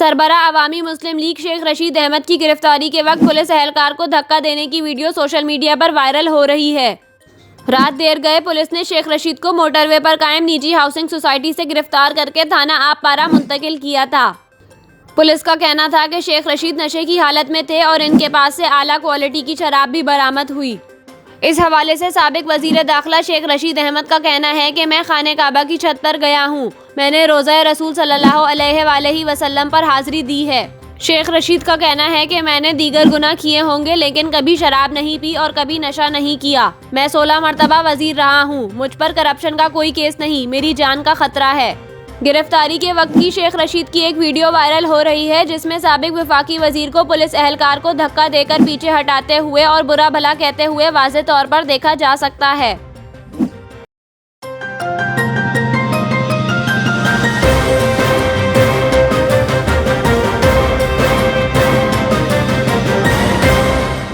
सरबराह अवामी मुस्लिम league Sheikh Rashid Ahmad की गिरफ्तारी के वक्त पुलिस एहलकार को धक्का देने की वीडियो सोशल मीडिया पर वायरल हो रही है। रात देर गए पुलिस ने शेख रशीद को मोटरवे पर कायम निजी हाउसिंग सोसाइटी से गिरफ्तार करके थाना आपपारा मुंतकिल किया था। पुलिस का कहना था कि शेख रशीद नशे की हालत में थे और इनके पास से आला क्वालिटी की शराब भी बरामद हुई। इस हवाले से साबिक वजीर दाखिला शेख रशीद अहमद का कहना है कि मैं खाने काबा की छत पर गया हूँ। मैंने रोज़ा रसूल सल्लल्लाहु अलैहि वसल्लम पर हाजिरी दी है। शेख रशीद का कहना है कि मैंने दीगर गुनाह किए होंगे लेकिन कभी शराब नहीं पी और कभी नशा नहीं किया। मैं 16 मरतबा वजीर रहा हूँ। मुझ पर करप्शन का कोई केस नहीं, मेरी जान का खतरा है। गिरफ्तारी के वक्त की शेख रशीद की एक वीडियो वायरल हो रही है जिसमें साबिक वफाकी वजीर को पुलिस एहलकार को धक्का देकर पीछे हटाते हुए और बुरा भला कहते हुए वाज़े तौर पर देखा जा सकता है।